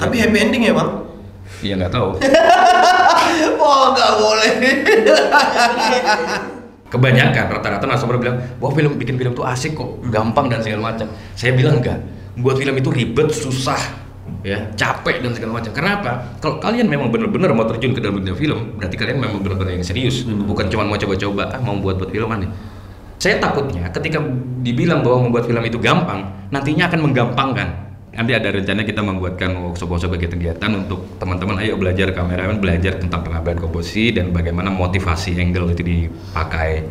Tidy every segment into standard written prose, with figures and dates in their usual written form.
Tapi happy ending ya bang? Iya nggak tahu. Oh nggak boleh. Kebanyakan rata-rata narasumber bilang, wah bikin film tuh asik kok, gampang dan segala macam. Saya bilang enggak, buat film itu ribet, susah, ya, capek dan segala macam. Kenapa? Kalau kalian memang benar-benar mau terjun ke dalam dunia film, berarti kalian memang benar-benar yang serius, bukan cuma mau coba-coba, mau buat film aneh. Saya takutnya ketika dibilang bahwa membuat film itu gampang, nantinya akan menggampangkan. Nanti ada rencana kita membuatkan workshop kegiatan untuk teman-teman, ayo belajar kameramen, belajar tentang pengambilan komposisi dan bagaimana motivasi angle itu dipakai.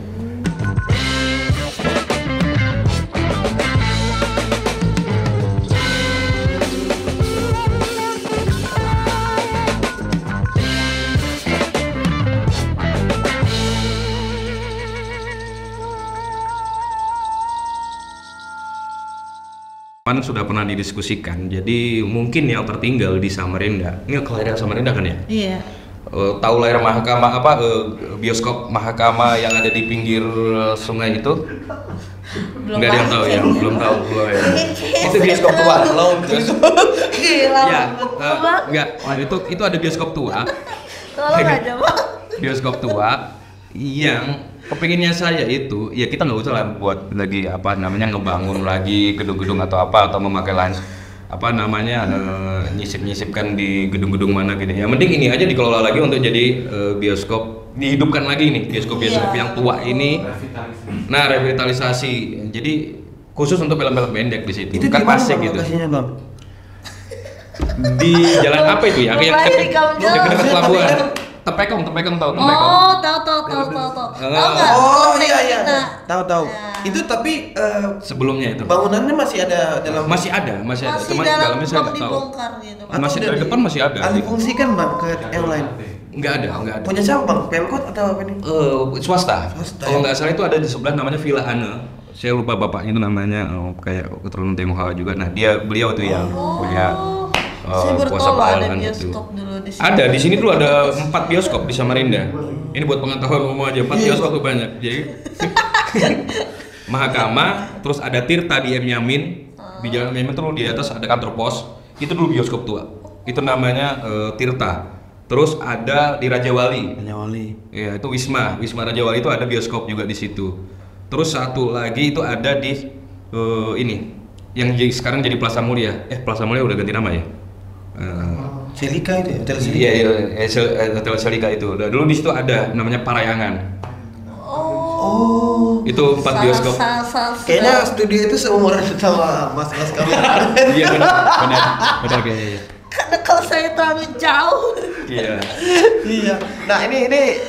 Pan sudah pernah didiskusikan, jadi mungkin yang tertinggal di Samarinda. Ini kelahiran Samarinda kan ya? Iya. Tahu layar Mahakama bioskop Mahakama yang ada di pinggir sungai itu? Nggak ada yang tahu ya, belum tahu gua ya. Itu bioskop tua. Gila. Ya, enggak. Itu ada bioskop tua. Tolong aja bang. Bioskop tua yang kepinginnya saya itu, ya kita nggak usah lah buat lagi ngebangun lagi gedung-gedung atau memakai lens nyisip-nyisipkan di gedung-gedung mana gitu. Yang penting ini aja dikelola lagi untuk jadi bioskop, dihidupkan lagi nih bioskop yang tua ini. Nah, revitalisasi. Jadi khusus untuk film-film pendek di situ. Itu kan pasti gitu. Bang? Di jalan apa itu ya? Kayak dekat pelabuhan. Tepekong tahu Tepekong. Oh, tahu. Tahu nggak? Oh iya. Tahu. Nah. Itu tapi sebelumnya itu. Bangunannya masih ada dalam. Masih ada. Cuma dalamnya saya nggak tahu. Dibongkar gitu. Masih dari depan masih ada. Alih fungsikan bang ke yang lain. Nggak ada. Punya siapa bang? Pemkot atau apa nih? Swasta. Ya? Kalau nggak salah itu ada di sebelah namanya Villa Ane. Saya lupa bapaknya itu namanya kayak keturunan Tionghoa juga. Nah beliau itu yang punya kuasa keuangan gitu. Ada di sini dulu ada 4 bioskop di Samarinda. Ini buat pengetahuan umum aja, 4 bioskop tuh banyak. Jadi Mahakama, terus ada Tirta di M Yamin, di Jalan M Yamin terus di atas ada kantor pos. Itu dulu bioskop tua. Itu namanya Tirta. Terus ada di Rajawali. Ya, itu Wisma Rajawali itu ada bioskop juga di situ. Terus satu lagi itu ada di ini yang sekarang jadi Plaza Mulia. Plaza Mulia udah ganti nama ya? Selika itu, Hotel Selika. Iya, Hotel Selika itu. Dulu di situ ada namanya Parayangan. Oh. Itu 4 bioskop. Kayaknya studio itu seumuran sama mas-mas kamu. Iya benar kayaknya. Karena kalau saya terlalu jauh. Iya. Nah ini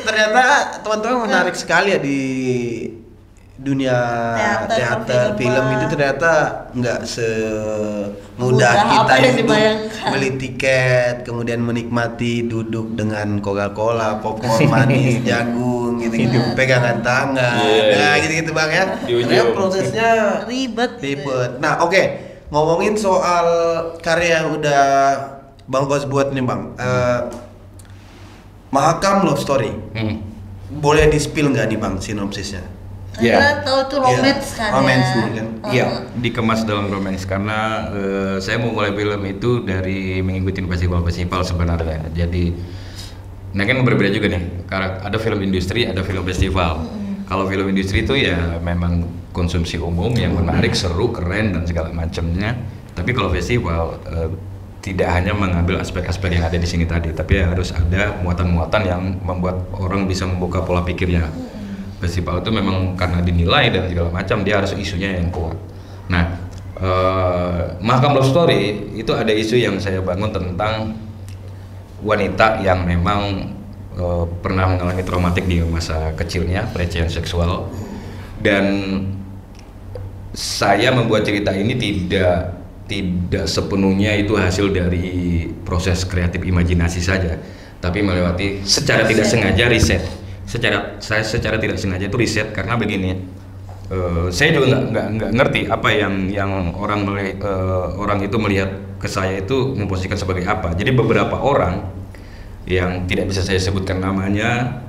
ternyata teman-teman menarik sekali ya di dunia teater film itu ternyata nggak semudah kita itu beli tiket kemudian menikmati duduk dengan Coca-Cola, popcorn manis, jagung gitu-gitu, pegangan tangan, nah gitu-gitu bang ya. Ternyata prosesnya ribet. Nah oke, ngomongin soal karya yang udah Bang Gos buat nih bang, Mahakam Love Story, boleh di-spill nggak nih bang sinopsisnya? Karena tahu itu romance kan romance ya. kan? Iya, dikemas dalam romance karena saya mau mulai film itu dari mengikuti festival-festival sebenarnya. Jadi, nah kan berbeda juga nih. Ada film industri, ada film festival. Kalau film industri itu ya memang konsumsi umum yang menarik, seru, keren dan segala macamnya. Tapi kalau festival tidak hanya mengambil aspek-aspek yang ada di sini tadi, tapi harus ada muatan-muatan yang membuat orang bisa membuka pola pikirnya. Festival itu memang karena dinilai dan segala macam dia harus isunya yang kuat. Nah, Mahakam Love Story itu ada isu yang saya bangun tentang wanita yang memang pernah mengalami traumatik di masa kecilnya, pelecehan seksual, dan saya membuat cerita ini tidak sepenuhnya itu hasil dari proses kreatif imajinasi saja, tapi melewati secara tidak sengaja riset. Saya secara tidak sengaja itu riset karena begini, saya juga nggak ngerti apa yang orang itu melihat ke saya itu memposisikan sebagai apa. Jadi beberapa orang yang tidak bisa saya sebutkan namanya,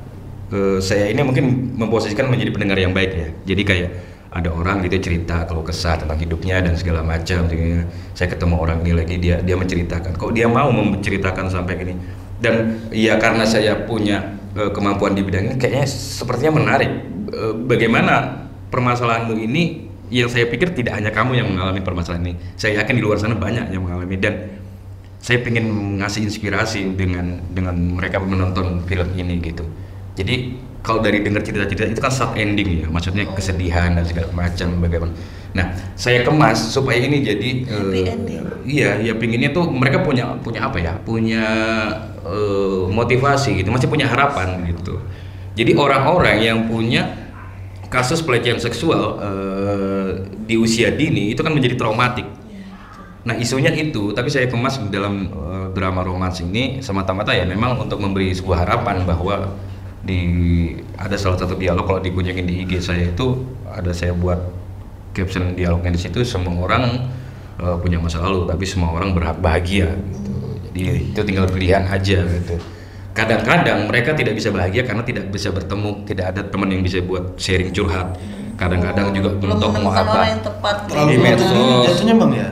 saya ini mungkin memposisikan menjadi pendengar yang baik ya. Jadi kayak ada orang gitu cerita kalau kesah tentang hidupnya dan segala macam. Saya ketemu orang ini lagi, dia menceritakan, kok dia mau menceritakan sampai gini. Dan ya karena saya punya kemampuan di bidang ini, kayaknya sepertinya menarik. Bagaimana permasalahanmu ini, yang saya pikir tidak hanya kamu yang mengalami permasalahan ini. Saya yakin di luar sana banyak yang mengalami, dan saya ingin ngasih inspirasi dengan mereka menonton film ini gitu. Jadi kalau dari dengar cerita-cerita itu kan sad ending ya, maksudnya kesedihan dan segala macam bagaimana. Nah, saya kemas supaya ini jadi iya, pinginnya tuh mereka punya apa ya? Punya motivasi gitu, masih punya harapan gitu. Jadi orang-orang yang punya kasus pelecehan seksual di usia dini itu kan menjadi traumatik. Nah, isunya itu, tapi saya kemas dalam drama romans ini semata-mata ya memang untuk memberi sebuah harapan bahwa ada salah satu dialog kalau dikunjungin di IG saya itu ada saya buat caption dialognya di situ, semua orang punya masa lalu tapi semua orang berhak bahagia gitu. Jadi itu tinggal pilihan aja gitu. Kadang-kadang mereka tidak bisa bahagia karena tidak bisa bertemu, tidak ada teman yang bisa buat sharing curhat. Kadang-kadang juga belum tahu mau apa. Terlalu jatuhnya Bang ya.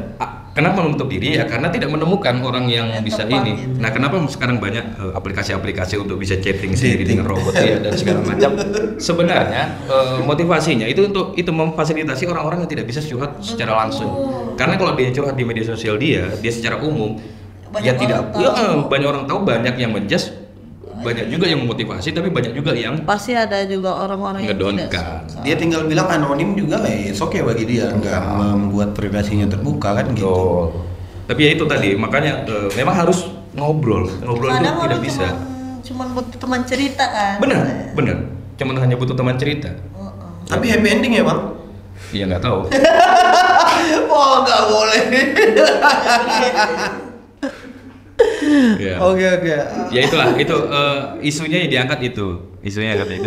Kenapa menutup diri ya? Karena tidak menemukan orang yang bisa ini. Gitu. Nah, kenapa sekarang banyak aplikasi-aplikasi untuk bisa chatting sendiri dengan robot ya dan segala macam. Sebenarnya motivasinya itu untuk memfasilitasi orang-orang yang tidak bisa curhat secara langsung. Karena kalau dia curhat di media sosial dia secara umum banyak orang tahu, banyak yang menjudge, banyak juga yang memotivasi, tapi banyak juga yang pasti ada juga orang-orang yang ngedonkan. Dia tinggal bilang anonim juga oke bagi dia, nggak membuat privasinya terbuka kan gitu. Tapi ya itu tadi, makanya memang harus ngobrol itu tidak bisa. Cuman butuh teman cerita kan. Benar. Cuman hanya butuh teman cerita. Tapi happy ending ya Bang? Iya, nggak tahu. Oh, nggak boleh. Ya. Oke. Ya itulah, itu isunya yang diangkat itu.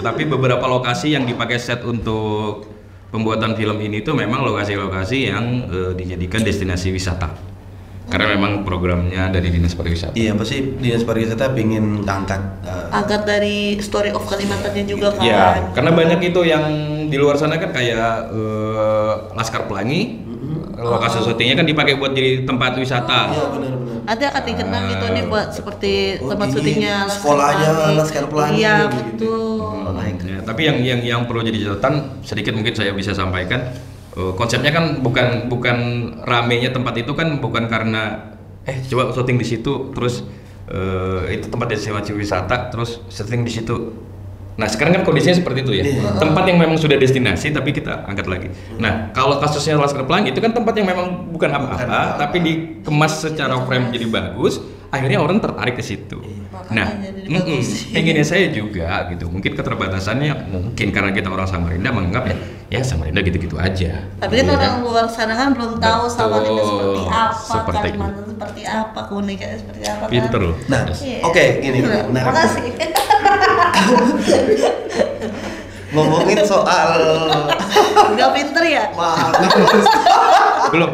Tapi beberapa lokasi yang dipakai set untuk pembuatan film ini tuh memang lokasi-lokasi yang dijadikan destinasi wisata. Karena memang programnya dari Dinas Pariwisata. Iya, pasti Dinas Pariwisata ingin angkat dari story of Kalimantannya juga kan. Iya, karena banyak itu yang di luar sana kan kayak Laskar Pelangi. Lokasi syutingnya kan dipakai buat jadi tempat wisata. Iya, benar. Ada akan dikenal gitu nih buat seperti tempat syutingnya sekolahnya Laskar Pelangi. Iya, gitu. betul. Ya, tapi yang perlu jadi catatan sedikit mungkin saya bisa sampaikan, konsepnya kan bukan ramenya tempat itu kan bukan karena coba syuting di situ terus itu tempat destinasi wisata terus syuting di situ. Nah, sekarang kan kondisinya seperti itu ya. Tempat yang memang sudah destinasi tapi kita angkat lagi. Nah, kalau kasusnya Laskar Pelangi itu kan tempat yang memang bukan apa-apa tapi dikemas secara frame jadi bagus, akhirnya orang tertarik ke situ. Nah, pengennya saya juga gitu. Mungkin keterbatasannya mungkin karena kita orang Samarinda menganggap ya Samarinda gitu-gitu aja. Tapi kan orang luar sana kan belum tahu Samarinda seperti apa, Kalimantan seperti apa, keunikannya seperti apa kan. Pinter loh. Nah, oke, gini. Terima kasih. Ngomongin soal Udah pinter ya?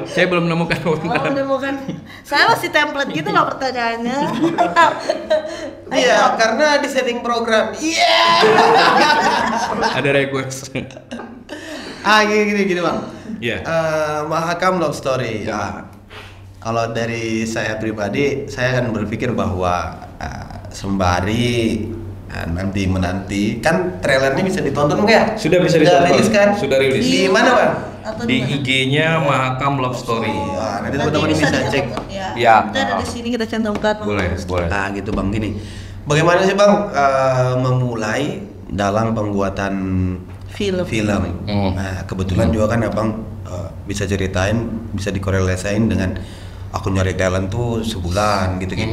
Saya belum menemukan. Menemukan. Saya masih template gitu loh pertanyaannya. Iya, karena di setting program. Iya. Ada request. Gini Bang. Iya. Mahakam Love Story. Ya. Kalau dari saya pribadi, saya akan berpikir bahwa sembari nanti menanti kan trailernya bisa ditonton nggak? Sudah bisa ditonton. Rilis kan? Sudah rilis. Di mana Bang? Di IG-nya Mahakam Love Story. Nanti teman-teman bisa cek. Ya. Kita ada di sini kita cantumkan. Boleh. Nah gitu Bang, gini. Bagaimana sih Bang memulai dalam pembuatan film? Nah kebetulan juga kan Abang bisa ceritain, bisa dikorelasiin dengan aku nyari talent tuh sebulan gitu-gitu.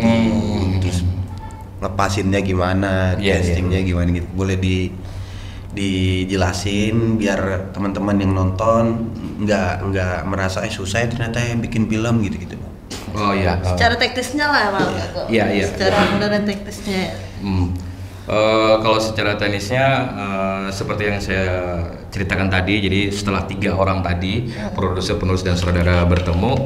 Terus lepasinnya gimana, castingnya gimana gitu. Boleh dijelasin biar teman-teman yang nonton nggak merasa susah ternyata bikin film gitu. Oh iya. Secara teknisnya lah Bang. Iya. Secara mudah dan teknisnya. Kalau secara teknisnya seperti yang saya ceritakan tadi, jadi setelah 3 orang tadi, produser, penulis dan sutradara bertemu,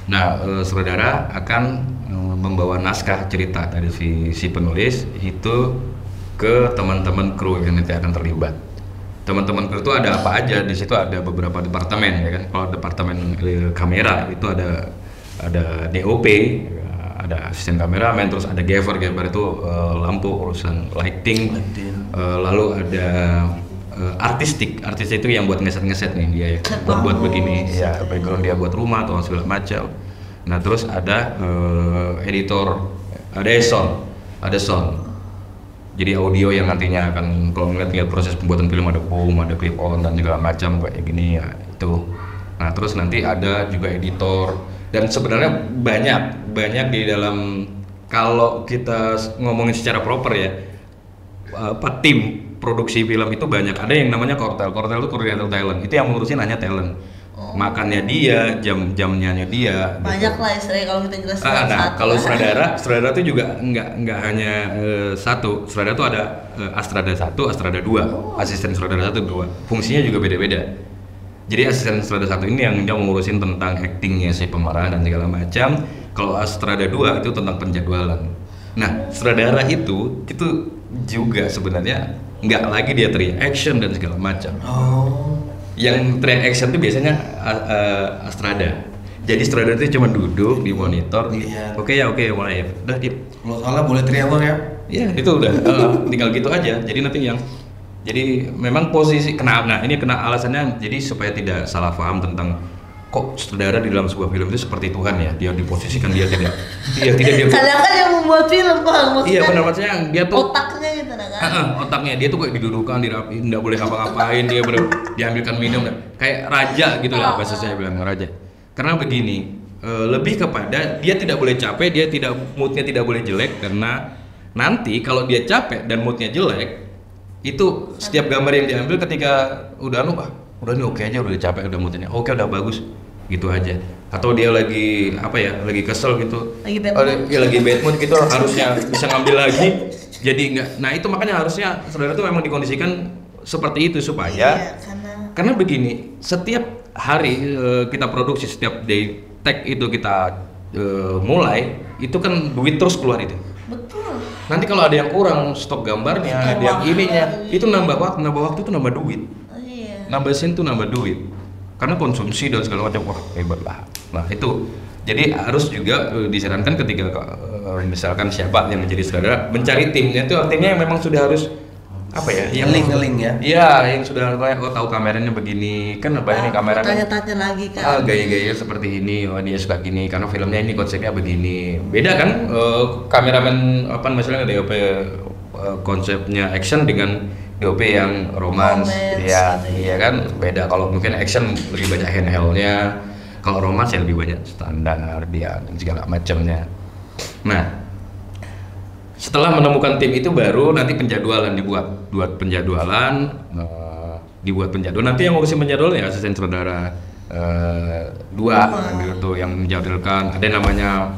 nah sutradara akan membawa naskah cerita dari si penulis itu ke teman-teman kru yang nanti akan terlibat. teman-teman kru itu ada apa aja di situ, ada beberapa departemen ya kan. Kalau departemen kamera itu ada DOP, ada asisten kameramen, terus ada gaffer itu lampu, urusan lighting. Lalu ada artistik itu yang buat ngeset nih dia ya, buat begini ya, background dia buat rumah atau segala macam. Nah terus ada editor, ada sound. Jadi audio yang nantinya akan, kalau ngeliat proses pembuatan film, ada boom, ada clip on dan segala macam kayak gini ya itu. Nah terus nanti ada juga editor, dan sebenarnya banyak di dalam, kalau kita ngomongin secara proper ya, tim produksi film itu banyak. Ada yang namanya kortel itu koordinator talent, itu yang ngurusin hanya talent. Makannya dia, jamnya dia. Banyak gitu. lah istilahnya kalau kita jelasin. Nah, kalau sutradara itu juga nggak hanya satu. Sutradara itu ada Astrada 1, Astrada 2, asisten sutradara 1, 2. Fungsinya juga beda-beda. Jadi asisten sutradara 1 ini yang dia ngurusin tentang actingnya si pemeran dan segala macam. Kalau Astrada 2 itu tentang penjadwalan. Nah, sutradara itu juga sebenarnya nggak lagi dia teriak action dan segala macam. Yang teriak action itu biasanya Astrada. Jadi Astrada itu cuma duduk di monitor. Iya. Oke, mulai. Udah dip. Kalau salah boleh teriak bang ya? Iya, itu udah tinggal gitu aja. Jadi nanti jadi memang posisi kena alasannya jadi supaya tidak salah paham tentang kok sutradara di dalam sebuah film itu seperti Tuhan ya, dia diposisikan dia tidak dia kadang kan yang membuat film bang, maksudnya iya benar, maksudnya dia tuh otaknya gitu kan. Otaknya dia tuh kayak didudukan, dirapiin, nggak boleh ngapa-ngapain, dia diambilkan minum kayak raja gitu lah, bahasa saya bilang raja. Karena begini, lebih kepada dia tidak boleh capek, moodnya tidak boleh jelek, karena nanti kalau dia capek dan moodnya jelek, itu setiap gambar yang diambil ketika udah nih oke aja, udah capek, udah moodnya oke, udah bagus gitu aja. Atau dia lagi lagi kesel gitu, lagi bad mood gitu, harusnya bisa ngambil lagi, jadi enggak. Nah itu makanya harusnya saudara tuh memang dikondisikan seperti itu supaya karena begini, setiap hari kita produksi, setiap day take itu kita mulai, itu kan duit terus keluar itu. Betul. Nanti kalau ada yang kurang stok gambarnya, ada yang ininya, itu nambah waktu itu nambah duit. Nambah scene tuh nambah duit, karena konsumsi dan segala macam, wah hebat lah. Nah itu, jadi harus juga disarankan ketika misalkan siapa yang menjadi sutradara, mencari timnya itu artinya yang memang sudah harus yang ngeling ya. Iya, yang sudah tahu kameranya begini, kan banyak nih kamera tanya-tanya lagi kan. Gaya-gaya seperti ini, dia suka gini, karena filmnya ini konsepnya begini. Beda kan kameramen misalnya DOP konsepnya action dengan DOP yang romance, iya kan beda. Kalau mungkin action lebih banyak handheldnya, kalau romance ya lebih banyak standar dia dan segala macamnya. Nah, setelah menemukan tim itu baru nanti penjadwalan dibuat penjadwalan, nanti yang ngurusin penjadwalan ya asisten sutradara 2 gitu yang menjadwalkan. Ada namanya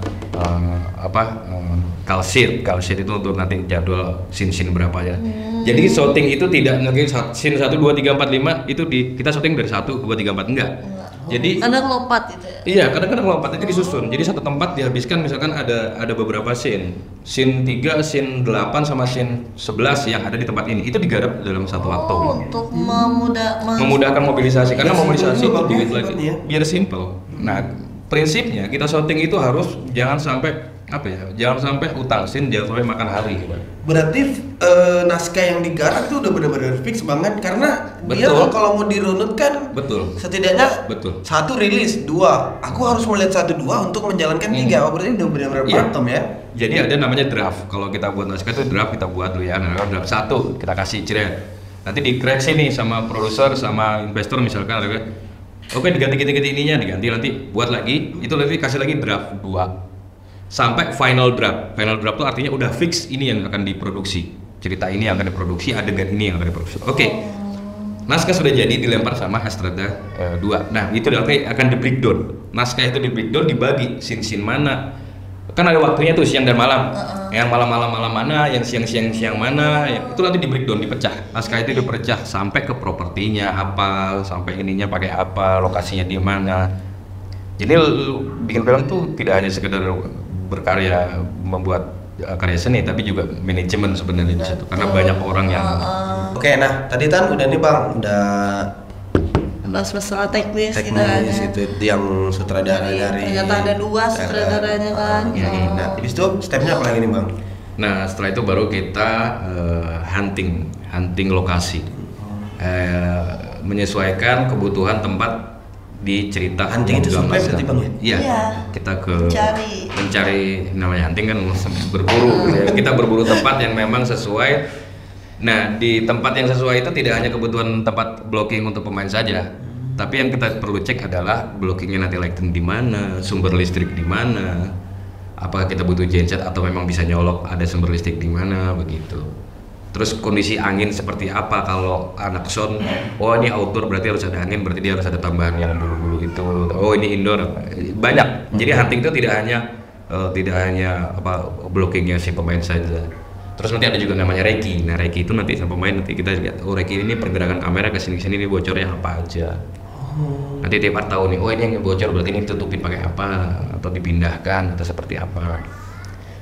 call sheet itu untuk nanti jadwal scene berapa ya. Jadi shooting itu tidak ngerti scene 1, 2, 3, 4, 5 itu kita shooting dari 1, 2, 3, 4 enggak. Jadi kadang lompat gitu ya. Iya, kadang-kadang lompat itu disusun. Jadi satu tempat dihabiskan misalkan ada beberapa scene 3, scene 8 sama scene 11 yang ada di tempat ini. Itu digarap dalam satu waktu. Untuk memudahkan mobilisasi, karena mobilisasi itu duit lagi. Ya? Biar simple. Nah, prinsipnya kita shooting itu harus jangan sampai utang scene, jangan sampai makan hari gitu. Berarti naskah yang digarap itu udah benar-benar fix banget, karena dia kalau mau dirunut kan setidaknya 1 rilis, 2 aku harus melihat 1, 2 untuk menjalankan 3. Berarti udah benar-benar pakem ya. Jadi ada namanya draft. Kalau kita buat naskah itu draft kita buat dulu ya. Nah, draft 1 kita kasih ceret. Nanti dikoreksi nih sama produser sama investor misalkan, oke diganti ininya, diganti, nanti buat lagi, itu nanti kasih lagi draft 2 sampai final draft. Final draft itu artinya udah fix ini yang akan diproduksi, cerita ini yang akan diproduksi, adegan ini yang akan diproduksi. Oke. Naskah sudah jadi, dilempar sama Astrada 2. Nah itu nanti akan di breakdown. Naskah itu di breakdown, dibagi scene mana. Kan ada waktunya tuh siang dan malam. Yang malam mana, yang siang mana, itu nanti di breakdown, dipecah. Naskah itu dipecah sampai ke propertinya apa, sampai ininya pakai apa, lokasinya di mana. Jadi bikin film tuh tidak hanya sekedar berkarya, membuat karya seni tapi juga manajemen sebenarnya di situ karena banyak orang yang Oke, nah tadi kan udah nih Bang, udah masalah teknis gitu teknis kan. itu yang sutradara dari Ternyata ada 2 sutradaranya kan. Nah, habis itu stepnya apa lagi nih Bang? Nah setelah itu baru kita hunting lokasi, menyesuaikan kebutuhan tempat di cerita. Hunting itu survei berarti Bang ya? Iya, Iya. kita Mencari namanya hunting kan berburu. Ya. Kita berburu tempat yang memang sesuai. Nah di tempat yang sesuai itu tidak hanya kebutuhan tempat blocking untuk pemain saja, tapi yang kita perlu cek adalah blockingnya nanti lighting di mana, sumber listrik di mana, apakah kita butuh genset atau memang bisa nyolok ada sumber listrik di mana begitu. Terus kondisi angin seperti apa kalau anak sound, oh ini outdoor berarti harus ada angin, berarti dia harus ada tambahan yang bulu-bulu itu. Oh ini indoor, banyak. Jadi hunting itu tidak hanya blockingnya si pemain saja. Terus nanti ada juga namanya reki. Nah reki itu nanti sama pemain nanti kita lihat, oh reki ini pergerakan kamera ke sini ini bocornya apa aja. Nanti tiap part tahu nih, oh ini yang bocor berarti ini tutupin pakai apa atau dipindahkan atau seperti apa.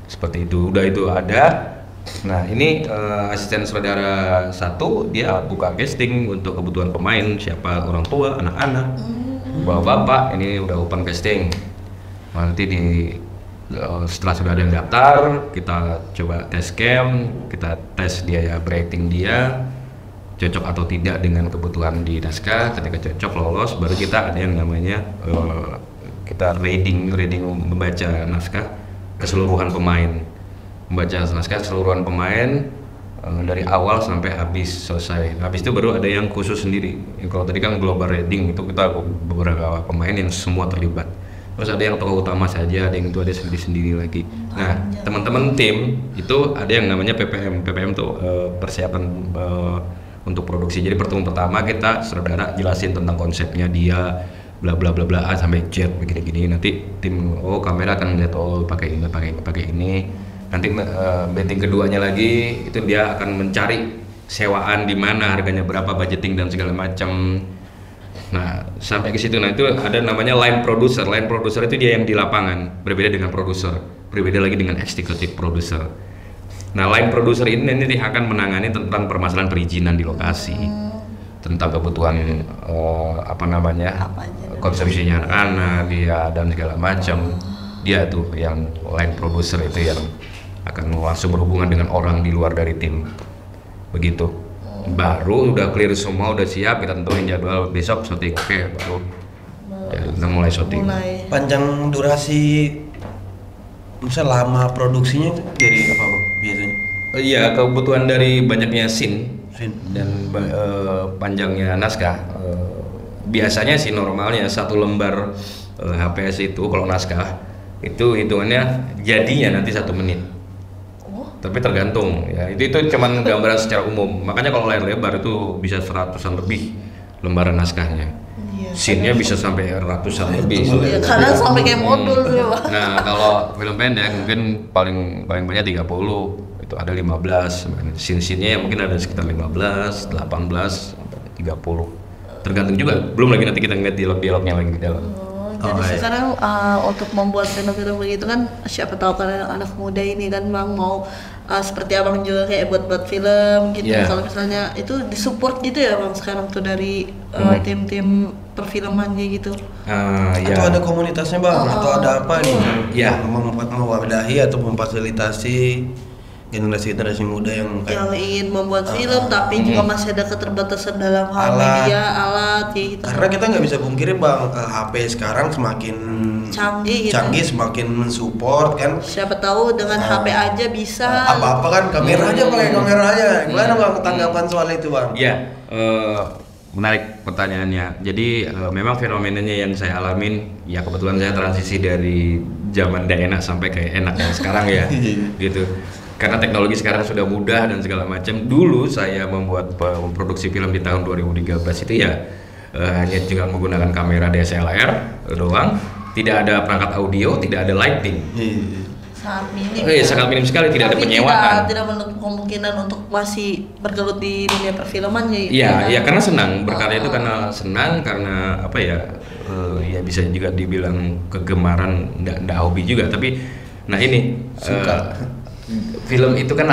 Seperti itu. Udah itu ada. Nah ini asisten sutradara 1 dia buka casting untuk kebutuhan pemain, siapa orang tua, anak-anak, bapak-bapak, ini udah open casting. Nanti setelah sudah ada yang daftar, kita coba tes cam, kita tes dia rating dia cocok atau tidak dengan kebutuhan di naskah. Ketika cocok lolos, baru kita ada yang namanya kita reading membaca naskah keseluruhan pemain. Membaca naskah keseluruhan pemain dari awal sampai habis selesai. Habis itu baru ada yang khusus sendiri. Kalau tadi kan global reading itu kita beberapa pemain yang semua terlibat. Terus ada yang tokoh utama saja, ada yang itu ada sendiri lagi. Nah, teman-teman tim itu ada yang namanya PPM. PPM tuh persiapan untuk produksi. Jadi pertemuan pertama kita saudara jelasin tentang konsepnya dia, bla bla bla bla A sampai Z begini-gini. Nanti tim kamera akan melihat pakai ini. Nanti betting keduanya lagi itu dia akan mencari sewaan di mana, harganya berapa, budgeting dan segala macam. Nah sampai ke situ, nah itu ada namanya line producer. Line producer itu dia yang di lapangan, berbeda dengan produser, berbeda lagi dengan executive producer. Nah line producer ini nanti akan menangani tentang permasalahan perizinan di lokasi, tentang kebutuhan konsumsinya anak-anak dia dan segala macam. Dia tuh yang line producer itu yang akan langsung berhubungan dengan orang di luar dari tim begitu. Baru udah clear semua, udah siap, kita tentuin jadwal besok syuting. Oke, baru kita mulai syuting. Panjang durasi, misalnya lama produksinya itu dari apa Bang biasanya? Iya, kebutuhan dari banyaknya scene dan panjangnya naskah. Biasanya sih normalnya 1 lembar HPS itu kalau naskah itu hitungannya jadinya nanti 1 menit. Tapi tergantung ya, itu cuman gambaran secara umum. Makanya kalau layar lebar itu bisa 100-an lebih lembaran naskahnya. Scene-nya bisa sampai ratusan lebih. Kadang sampai kayak modul ya. Nah kalau film pendek mungkin paling banyak 30, itu ada 15. Scene-nya mungkin ada sekitar 15, 18, 30. Tergantung juga. Belum lagi nanti kita ngeliat dialog-dialognya lagi di dalam. Jadi sekarang untuk membuat film-film begitu kan, siapa tahu kan anak muda ini kan Bang mau seperti Abang juga kayak buat film gitu. Kalau misalnya itu disupport gitu ya Bang sekarang tuh dari tim-tim perfilman gitu. Atau ada komunitasnya Bang, atau ada apa nih yang mewadahi atau memfasilitasi generasi muda yang ingin membuat film tapi juga masih ada keterbatasan dalam hal media, alat gitu. Karena kita nggak bisa pungkiri Bang, HP sekarang semakin canggih, semakin mensupport kan. Siapa tahu dengan HP aja bisa. Apa-apa kan kamera aja, pakai kamera aja. Gimana Bang tanggapan soal itu Bang? Iya, menarik pertanyaannya. Jadi memang fenomenanya yang saya alamin, ya kebetulan saya transisi dari zaman nggak enak sampai kayak enak yang sekarang ya, gitu. Karena teknologi sekarang sudah mudah dan segala macam. Dulu saya memproduksi film di tahun 2013 itu ya hanya juga menggunakan kamera DSLR doang, tidak ada perangkat audio, tidak ada lighting. Sangat minim. Sangat minim sekali, tidak ada penyewaan. Tidak menutup kemungkinan untuk masih bergelut di dunia perfilman ya. Iya, karena senang berkarya itu, karena senang, karena apa ya? Ya bisa juga dibilang kegemaran, enggak hobi juga, tapi nah ini suka. film itu kan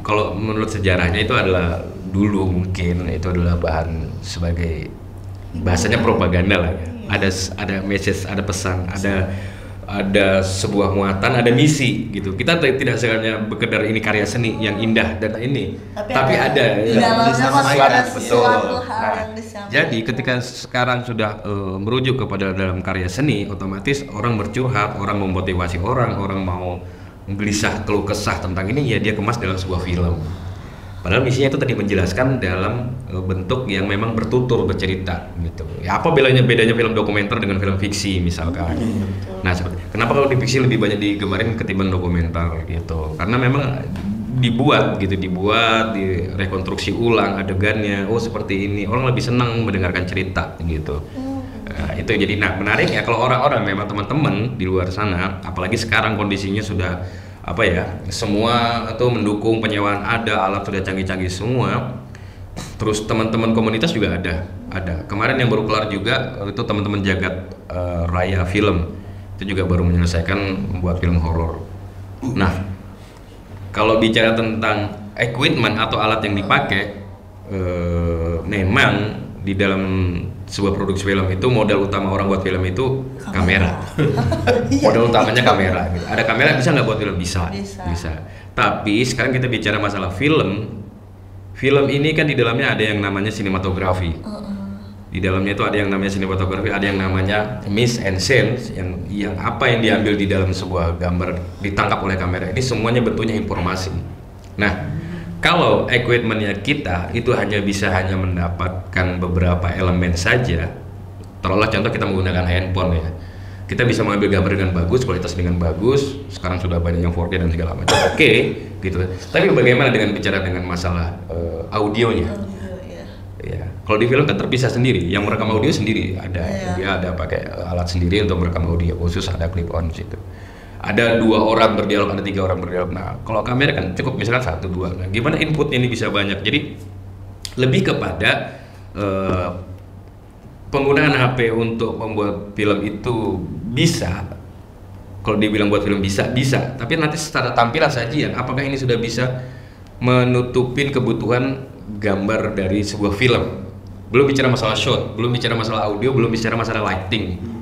kalau menurut sejarahnya itu adalah dulu mungkin itu adalah bahan sebagai bahasanya propaganda lah ya. Ada message, ada pesan, ada sebuah muatan, ada misi gitu. Kita tidak sekedar bekedar ini karya seni yang indah dan ini, tapi ada sesuatu hal yang disampaikan. Jadi ketika sekarang sudah merujuk kepada dalam karya seni, otomatis orang bercurhat, orang memotivasi orang mau gelisah keluh kesah tentang ini, ya dia kemas dalam sebuah film. Padahal misinya itu tadi menjelaskan dalam bentuk yang memang bertutur, bercerita gitu. Ya apa bedanya film dokumenter dengan film fiksi misalkan. Nah, kenapa kalau di fiksi lebih banyak digemarin ketimbang dokumenter gitu? Karena memang dibuat, direkonstruksi ulang adegannya. Oh seperti ini, orang lebih senang mendengarkan cerita gitu. Nah, itu jadi menarik ya kalau orang-orang memang teman-teman di luar sana, apalagi sekarang kondisinya sudah semua itu mendukung penyewaan, ada alat sudah canggih-canggih semua. Terus teman-teman komunitas juga ada. Kemarin yang baru kelar juga itu teman-teman Jagat Raya Film itu juga baru menyelesaikan membuat film horor. Nah, kalau bicara tentang equipment atau alat yang dipakai, memang di dalam sebuah produksi film itu modal utama orang buat film itu kamera. Modal utamanya kamera gitu. Ada kamera bisa nggak buat film? Bisa. Tapi sekarang kita bicara masalah film ini kan di dalamnya ada yang namanya sinematografi. Di dalamnya itu ada yang namanya sinematografi, ada yang namanya mise en scène, yang apa yang diambil di dalam sebuah gambar ditangkap oleh kamera ini semuanya bentuknya informasi. Nah, kalau equipmentnya kita itu hanya mendapatkan beberapa elemen saja, taruhlah contoh kita menggunakan handphone ya, kita bisa mengambil gambar dengan bagus, kualitas dengan bagus, sekarang sudah banyak yang 4K dan segala macam, oke, gitu. Tapi bagaimana dengan bicara dengan masalah audionya? Ya, kalau di film kan terpisah sendiri, yang merekam audio sendiri dia ada pakai alat sendiri untuk merekam audio khusus, ada clip on situ. Ada 2 orang berdialog, ada 3 orang berdialog. Nah, kalau kamera kan cukup misalkan 1, 2. Nah, gimana inputnya ini bisa banyak? Jadi lebih kepada penggunaan HP untuk membuat film itu bisa. Kalau dibilang buat film bisa. Tapi nanti secara tampilan sajian, apakah ini sudah bisa menutupin kebutuhan gambar dari sebuah film? Belum bicara masalah shot, belum bicara masalah audio, belum bicara masalah lighting.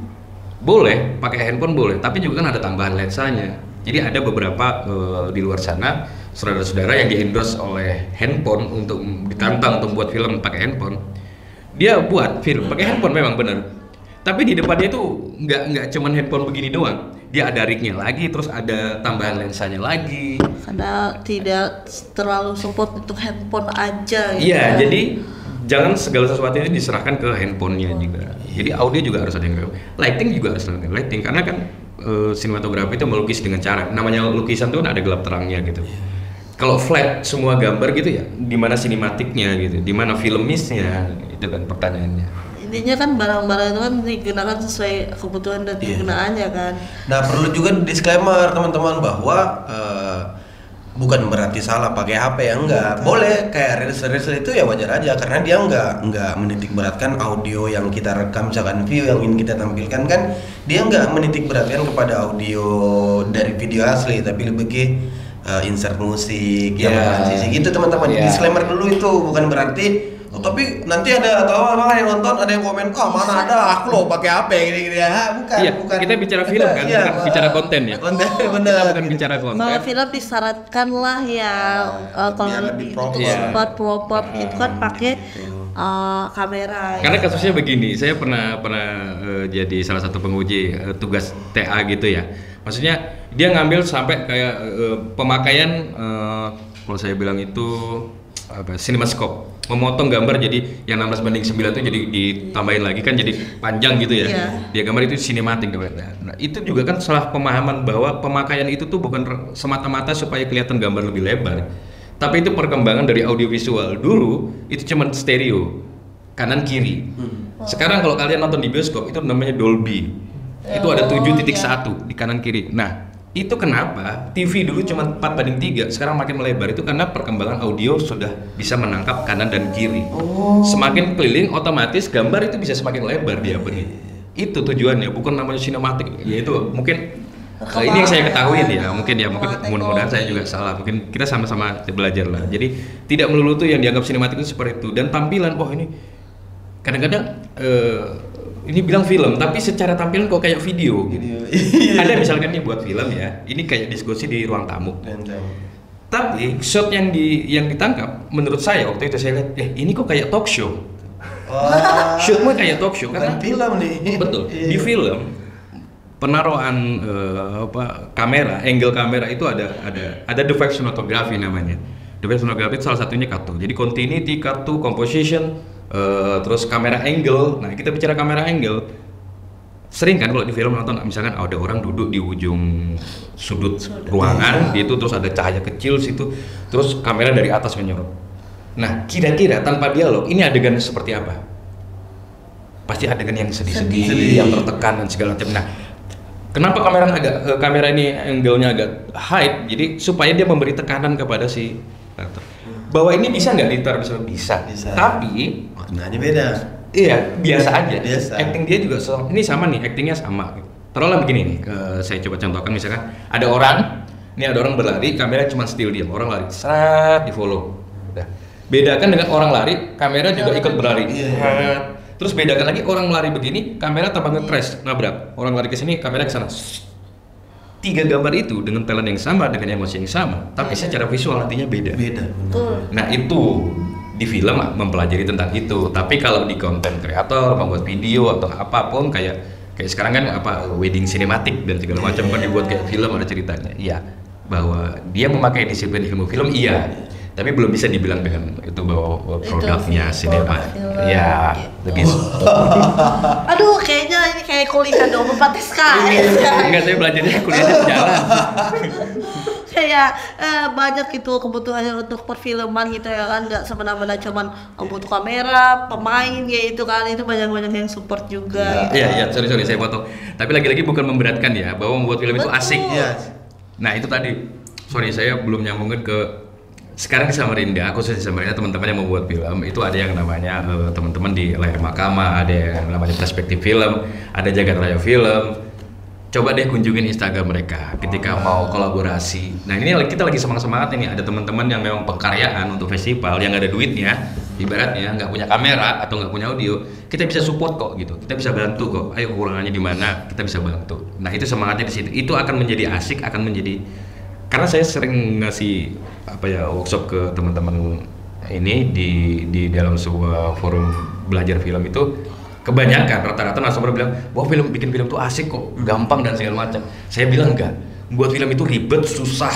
Boleh pakai handphone boleh, tapi juga kan ada tambahan lensanya. Jadi ada beberapa di luar sana saudara-saudara yang di-endorse oleh handphone untuk ditantang untuk buat film pakai handphone. Dia buat film pakai handphone memang benar. Tapi di depannya itu nggak cuman handphone begini doang. Dia ada rignya lagi, terus ada tambahan lensanya lagi. Karena tidak terlalu support untuk handphone aja. Iya, jadi jangan segala sesuatu itu diserahkan ke handphonenya juga. Jadi audio juga harus ada yang lighting juga harus ada lighting, karena kan sinematografi itu melukis dengan cara namanya lukisan itu kan ada gelap terangnya gitu. Kalau flat semua gambar gitu ya, di mana sinematiknya gitu, di mana filmisnya, itu kan pertanyaannya. Intinya kan barang-barang itu kan digunakan sesuai kebutuhan dan kegunaannya kan. Nah, perlu juga disclaimer teman-teman bahwa bukan berarti salah pakai HP ya, enggak. Boleh kayak reels itu ya wajar aja, karena dia enggak menitik beratkan audio yang kita rekam, misalkan view yang ingin kita tampilkan kan dia enggak menitik beratkan kepada audio dari video asli, tapi lebih ke insert musik yang transisi gitu teman-teman. Disclaimer dulu, itu bukan berarti tapi nanti ada orang yang nonton, ada yang komen, mana ada aku loh pakai HP gini-gini ya. Bukan. Kita bicara film kan, bukan bicara konten ya. Konten benar. Bukan bicara konten. Bahwa film disyaratkan lah ya, kalau lebih proper gitu kan pakai kamera. Karena kasusnya begini, saya pernah jadi salah satu penguji tugas TA gitu ya. Maksudnya dia ngambil sampai kayak pemakaian kalau saya bilang itu CinemaScope, memotong gambar jadi yang 16:9 itu jadi ditambahin lagi kan jadi panjang gitu ya. Dia gambar itu sinematik. Nah, itu juga kan salah pemahaman bahwa pemakaian itu tuh bukan semata-mata supaya kelihatan gambar lebih lebar, tapi itu perkembangan dari audiovisual. Dulu itu cuma stereo kanan kiri. Sekarang kalau kalian nonton di bioskop itu namanya Dolby. Itu ada 7.1 di kanan kiri. Nah, itu kenapa TV dulu cuma 4:3, sekarang makin melebar, itu karena perkembangan audio sudah bisa menangkap kanan dan kiri. Semakin keliling otomatis gambar itu bisa semakin lebar dia pergi. Itu tujuannya, bukan namanya sinematik. Yaitu mungkin Ini yang saya ketahuin ya, mungkin mudah-mudahan saya juga salah, mungkin kita sama-sama belajar lah. Jadi tidak melulu tuh yang dianggap sinematik itu seperti itu, dan tampilan, ini kadang-kadang ini bilang film, tapi secara tampilan kok kayak video. Ada misalkan nih buat film ya, ini kayak diskusi di ruang tamu. Tapi shot yang ditangkap, menurut saya waktu itu saya lihat, ini kok kayak talk show. Shootnya kayak talk show, karena film nih. Betul. Di film penaruhan kamera, angle kamera itu ada device photography namanya. Device photography itu salah satunya cut. Jadi continuity, cut, composition, terus kamera angle. Nah, kita bicara kamera angle. Sering kan kalau di film nonton misalkan ada orang duduk di ujung sudut ruangan gitu, terus ada cahaya kecil situ, terus kamera dari atas menyorot. Nah, kira-kira tanpa dialog ini adegan seperti apa? Pasti adegan yang sedih-sedih, yang tertekan dan segala macam. Nah, kenapa kamera ini angle-nya agak high? Jadi supaya dia memberi tekanan kepada si karakter. Bahwa ini bisa nggak ditaruh bisa. Tapi maknanya beda. Iya, biasa aja. Acting dia juga ini sama nih, actingnya sama. Taruhlah begini nih, saya coba contohkan misalkan ada orang berlari, kamera cuma still diam, orang lari, di follow. Nah, bedakan dengan orang lari, kamera juga ikut berlari. Terus bedakan lagi orang lari begini, kamera tanpa nge-crash, nabrak. Orang lari ke sini, kamera ke sana. 3 gambar itu dengan talent yang sama, dengan emosi yang sama, tapi secara visual nantinya beda. Nah, itu di film mempelajari tentang itu. Tapi kalau di konten kreator, membuat video atau apapun kayak sekarang kan wedding sinematik dan segala macam kan dibuat kayak film, ada ceritanya. Iya, bahwa dia memakai disiplin ilmu film, tapi belum bisa dibilang dengan itu bahwa produknya sinema. Ya, begitu. Aduh, kayaknya ini kayak kuliah dong, sekali. Enggak, saya belajarnya kuliahnya sejalan. Kayak banyak gitu kebutuhannya untuk perfilman gitu ya kan, nggak semena-mena cuman butuh kamera, pemain itu kan, itu banyak yang support juga. Iya, sorry saya potong. Tapi lagi-lagi bukan memberatkan ya, bahwa membuat film itu asik. Nah itu tadi, sorry saya belum nyambungin ke sekarang di Samarinda, khususnya di Samarinda teman-teman yang membuat film itu ada yang namanya teman-teman di Layar Mahkamah, ada yang namanya Perspektif Film, ada Jagat Raya Film. Coba deh kunjungin Instagram mereka ketika mau kolaborasi. Nah ini kita lagi semangat ini, ada teman-teman yang memang pengkaryaan untuk festival yang ada duitnya, ibaratnya nggak punya kamera atau nggak punya audio, kita bisa support kok gitu, kita bisa bantu kok. Ayo kekurangannya di mana, kita bisa bantu. Nah itu semangatnya di situ. Itu akan menjadi asik, karena saya sering ngasih workshop ke teman-teman ini di dalam sebuah forum belajar film itu. Kebanyakan rata-rata narasumber bilang bahwa bikin film tuh asik kok, gampang dan segala macam. Saya bilang enggak, buat film itu ribet, susah,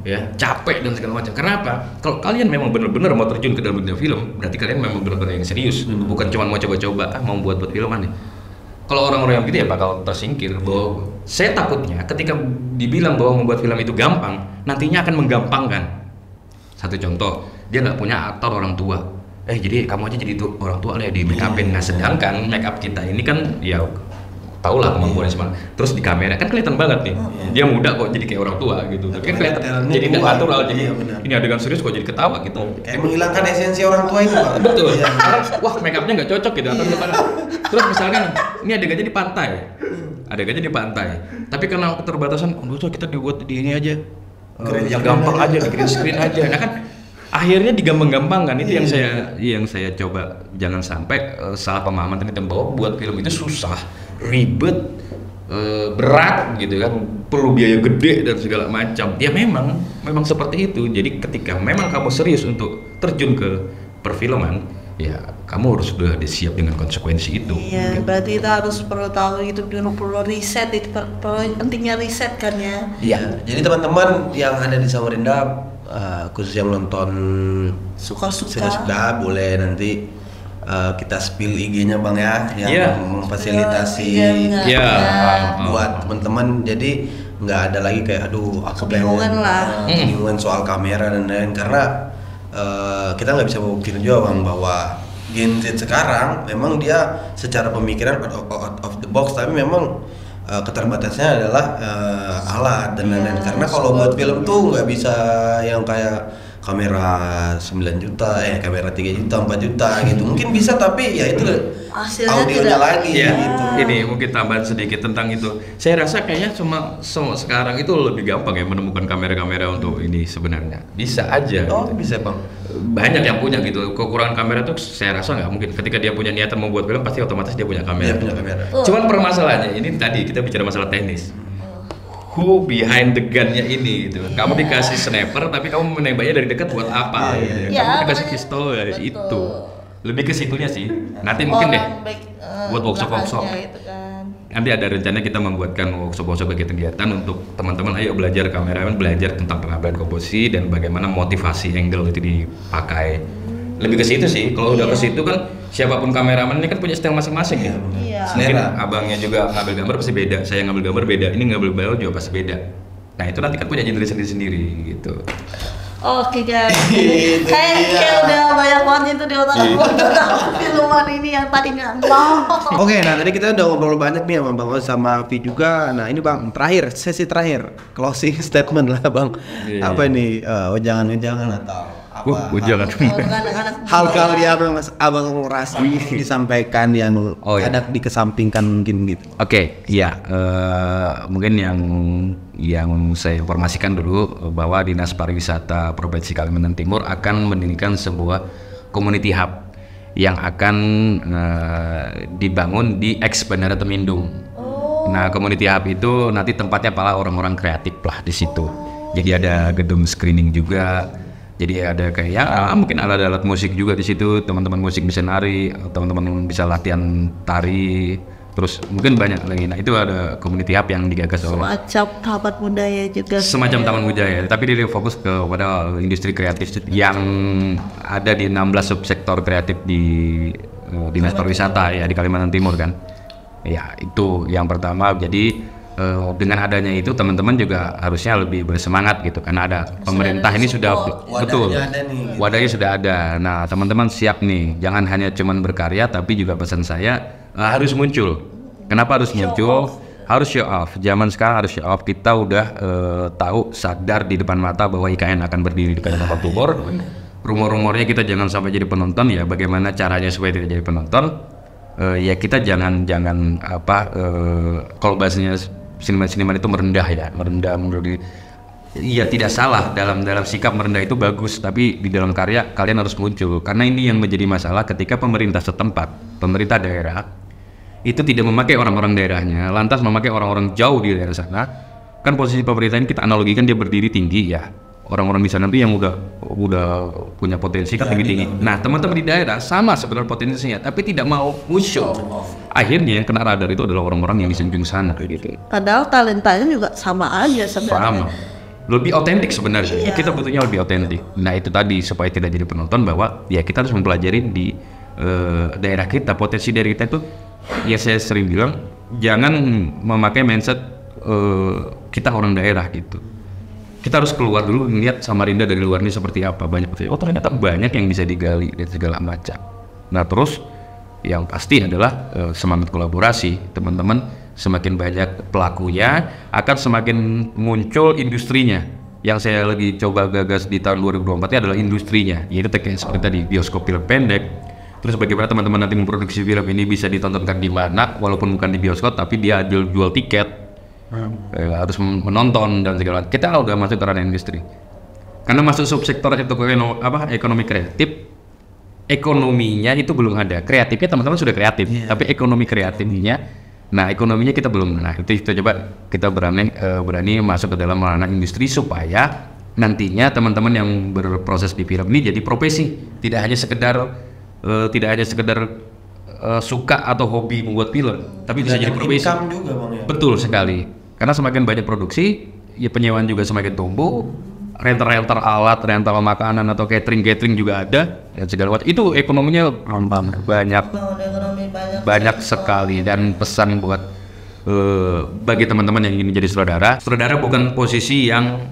ya, capek dan segala macam. Kenapa? Kalau kalian memang benar-benar mau terjun ke dalam dunia film, berarti kalian memang benar-benar yang serius, bukan cuma mau coba-coba, mau buat filman nih. Kalau orang-orang yang gitu ya bakal tersingkir. Bahwa saya takutnya ketika dibilang bahwa membuat film itu gampang, nantinya akan menggampangkan. Satu contoh, dia nggak punya aktor orang tua. Jadi kamu aja jadi orang tua lah ya, di make upin. Nah sedangkan make up kita ini kan ya tau lah kemampuannya semua. Terus di kamera kan kelihatan banget nih, dia muda kok jadi kayak orang tua gitu. Tapi kan kelihatan jadi tidak natural, jadi ini adegan serius kok jadi ketawa gitu. Kayak menghilangkan esensi orang tua itu Pak. Betul. Wah make upnya nggak cocok gitu. Terus misalkan ini adegannya di pantai. Tapi karena keterbatasan, kita dibuat di ini aja, yang gampang aja, di green screen aja. Nah kan akhirnya digampang-gampangkan. Itu yang saya coba jangan sampai salah pemahaman tentang bahwa buat film itu susah, ribet, berat gitu kan, perlu biaya gede dan segala macam. Ya memang seperti itu. Jadi ketika memang kamu serius untuk terjun ke perfilman, ya kamu harus sudah siap dengan konsekuensi itu. Iya, gitu. Berarti kita harus perlu tahu itu, perlu riset, itu pentingnya riset kan ya. Iya. Jadi teman-teman yang ada di Samarinda, khusus yang nonton suka boleh nanti kita spill IG-nya Bang ya, yang memfasilitasi buat teman-teman. Jadi nggak ada lagi kayak aku bingungan soal kamera dan lain-lain, karena kita nggak bisa membuktikan juga Bang bahwa Gen Z sekarang memang dia secara pemikiran out of the box, tapi memang keterbatasannya adalah alat dan lain-lain. Karena kalau buat film tuh nggak bisa yang kayak kamera 9 juta, kamera 3 juta, 4 juta gitu. Mungkin bisa, tapi ya itu hasilnya audionya lagi ya, gitu. Ini mungkin tambahan sedikit tentang itu. Saya rasa kayaknya sekarang itu lebih gampang ya menemukan kamera-kamera untuk ini sebenarnya. Bisa aja. Oh, gitu. bisa Bang. Banyak yang punya gitu. Kekurangan kamera tuh saya rasa nggak mungkin. Ketika dia punya niatan membuat film, pasti otomatis dia punya kamera. Dia punya kamera. Cuman permasalahannya ini tadi kita bicara masalah teknis. Who behind the gun-nya ini gitu. Kamu dikasih sniper tapi kamu menembaknya dari dekat buat apa? Gitu. Kamu dikasih pistol ya itu. Lebih ke situnya sih. Nanti mungkin deh buat workshop. Gitu kan. Nanti ada rencana kita membuatkan workshop kegiatan untuk teman-teman, ayo belajar kameramen, belajar tentang pengambilan komposisi dan bagaimana motivasi angle itu dipakai. Lebih ke situ sih. Kalau udah ke situ kan siapapun kameramen ini kan punya style masing-masing ya. Iya. Mungkin abangnya juga ngambil gambar pasti beda, saya ngambil gambar beda, ini ngambil gambar juga pasti beda. Nah itu nanti kan punya genre sendiri-sendiri gitu. Oke guys, kayak udah banyak banget itu di otak aku tentang filman ini yang tadi nggak mau. Oke, nah tadi kita udah ngobrol banyak nih sama Bang Oz sama Vi juga. Nah ini Bang, sesi terakhir, closing statement lah Bang. Apa nih, jangan atau apa? Jangan. Hal-hal yang abang rasa disampaikan yang kadang dikesampingkan mungkin gitu. Oke, iya. Mungkin yang saya informasikan dulu bahwa Dinas Pariwisata Provinsi Kalimantan Timur akan mendirikan sebuah community hub yang akan dibangun di ex Bandara Temindung. Nah, community hub itu nanti tempatnya para orang-orang kreatif lah di situ. Jadi ada gedung screening juga. Jadi ada kayak mungkin alat-alat musik juga di situ, teman-teman musik bisa nari, teman-teman bisa latihan tari, terus mungkin banyak lagi. Nah itu ada community hub yang digagas oleh semacam taman budaya juga. Semacam taman budaya, tapi dia fokus kepada industri kreatif yang ada di 16 subsektor kreatif di Dinas Pariwisata ya di Kalimantan Timur kan. Ya itu yang pertama. Jadi dengan adanya itu teman-teman juga harusnya lebih bersemangat gitu karena ada pemerintah ini sudah betul wadahnya sudah ada. Nah teman-teman siap nih, jangan hanya cuman berkarya tapi juga pesan saya harus muncul. Kenapa harus muncul? Harus show off. Zaman sekarang harus show off. Kita udah tahu sadar di depan mata bahwa IKN akan berdiri di Kalimantan Timur. Rumor-rumornya kita jangan sampai jadi penonton ya. Bagaimana caranya supaya tidak jadi penonton? Ya kita jangan kalau bahasanya seniman itu merendah ya, merendah menurut iya tidak salah dalam sikap merendah itu bagus, tapi di dalam karya kalian harus muncul karena ini yang menjadi masalah ketika pemerintah setempat, pemerintah daerah itu tidak memakai orang-orang daerahnya, lantas memakai orang-orang jauh di daerah sana. Kan posisi pemerintah ini kita analogikan dia berdiri tinggi ya, orang-orang di sana itu yang udah punya potensi kan tinggi-tinggi. Nah teman-teman di daerah sama sebenarnya potensinya, tapi tidak mau muncul. Akhirnya yang kena radar itu adalah orang-orang yang di ujung sana kayak gitu. Padahal talentanya juga sama aja sebenarnya. Sama. Lebih otentik sebenarnya. Kita butuhnya lebih otentik. Nah itu tadi supaya tidak jadi penonton bahwa ya kita harus mempelajari di daerah kita, potensi dari kita itu. Ya saya sering bilang jangan memakai mindset kita orang daerah gitu. Kita harus keluar dulu lihat Samarinda dari luar ini seperti apa, ternyata banyak yang bisa digali dan segala macam. Nah terus yang pasti adalah semangat kolaborasi teman-teman, semakin banyak pelakunya akan semakin muncul industrinya. Yang saya lagi coba gagas di tahun 2024 adalah industrinya, yaitu kayak seperti tadi bioskop film pendek. Terus bagaimana teman-teman nanti memproduksi film ini bisa ditontonkan di mana, walaupun bukan di bioskop tapi dia jual tiket, harus menonton dan segala macam. Kita udah masuk ke ranah industri. Karena masuk subsektor itu ekonomi kreatif, ekonominya itu belum ada. Kreatifnya teman-teman sudah kreatif, tapi ekonomi kreatifnya, nah ekonominya kita belum. Nah itu kita coba kita berani masuk ke dalam ranah industri supaya nantinya teman-teman yang berproses di film ini jadi profesi, tidak hanya sekedar suka atau hobi membuat film, tapi bisa jadi profesi. Juga, Bang, ya? Betul sekali. Karena semakin banyak produksi, ya penyewaan juga semakin tumbuh. Rental alat, rental makanan atau catering juga ada dan segala macam. Itu ekonominya banyak sekali. Dan pesan buat bagi teman-teman yang ingin jadi saudara bukan posisi yang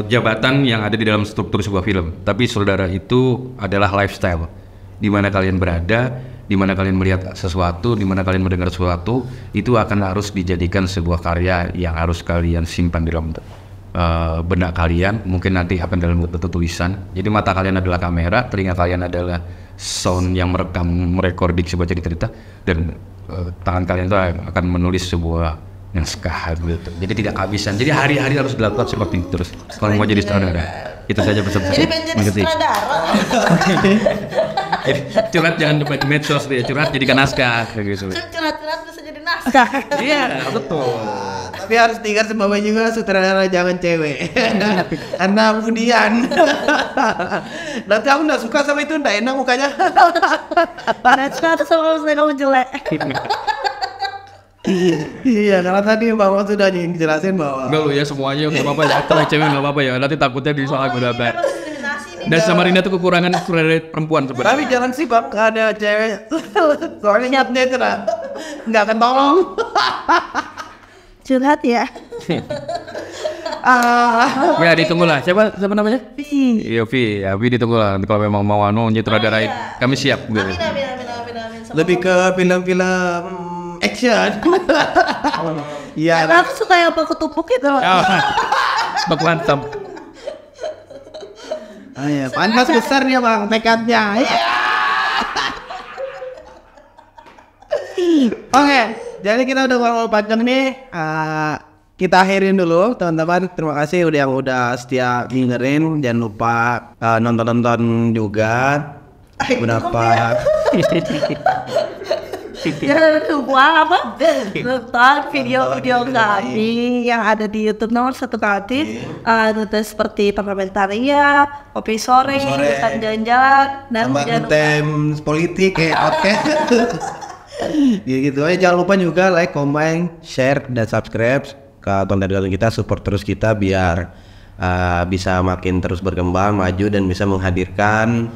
jabatan yang ada di dalam struktur sebuah film, tapi saudara itu adalah lifestyle. Di mana kalian berada, di mana kalian melihat sesuatu, di mana kalian mendengar sesuatu, itu akan harus dijadikan sebuah karya yang harus kalian simpan di dalam benak kalian, mungkin nanti akan dalam bentuk tulisan. Jadi mata kalian adalah kamera, telinga kalian adalah sound yang merekording sebuah cerita, dan tangan kalian itu akan menulis sebuah naskah gitu. Jadi tidak kehabisan. Jadi hari-hari harus dilakukan seperti itu terus. Kalau mau jadi sutradara, itu saja pesan-pesan. Jadi pengen jadi sutradara. Curhat jangan di medsos ya, curhat jadikan naskah kayak gitu. Curhat-curhat bisa jadi naskah. Iya, betul. Tapi harus diingat sebabnya juga sutradara jangan cewek. Karena kemudian nanti aku nggak suka sama itu, nggak enak mukanya. Naskah tuh sama kamu jelek. Iya, karena tadi Bang Wan sudah jelasin bahwa enggak lo ya semuanya nggak apa-apa ya, kalau cewek nggak apa-apa ya, nanti takutnya disoal berdebat. Dan Samarinda tuh kekurangan sutradara perempuan sebenarnya. tapi jangan sih Bang, ada cewek. Soalnya nyatnya itu nggak akan tolong. Curhat ya. Ya ditunggu lah. Siapa namanya? Vi. Iya Vi, ya Vi ditunggu lah. Kalau memang mau nyutradarain, kami siap. Amin. Lebih ke film-film action. Iya. Aku suka yang apa ketupuk itu. Bak mantap. Ayo, panas besar nih Bang tekadnya. Oke, jadi kita udah ngomong panjang nih. Kita akhirin dulu teman-teman. Terima kasih yang udah setia dengerin. Jangan lupa nonton juga beberapa. Jangan lupa nonton video-video kami yang ada di YouTube nomor 1 kali. Nonton seperti Parlamentaria, Kopi Sore, Hutan Jalan-Jalan, dan konten politik kayak oke. Gitu aja. Jangan lupa juga like, comment, share, dan subscribe ke konten-konten kita. Support terus kita biar bisa makin terus berkembang, maju, dan bisa menghadirkan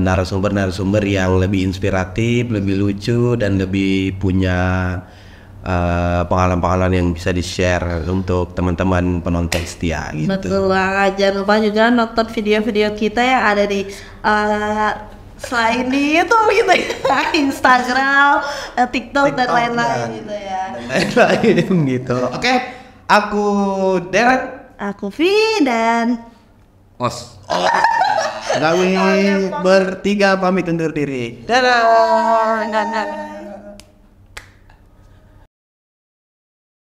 narasumber-narasumber yang lebih inspiratif, lebih lucu, dan lebih punya pengalaman-pengalaman yang bisa di-share untuk teman-teman penonton setia gitu. Betul banget. Jangan lupa juga nonton video-video kita yang ada di selain di YouTube gitu ya, Instagram, TikTok, dan lain-lain gitu ya. Lain-lain gitu. Oke, aku Derek, aku Vi, dan Os. kami bertiga pamit undur diri. Dadah.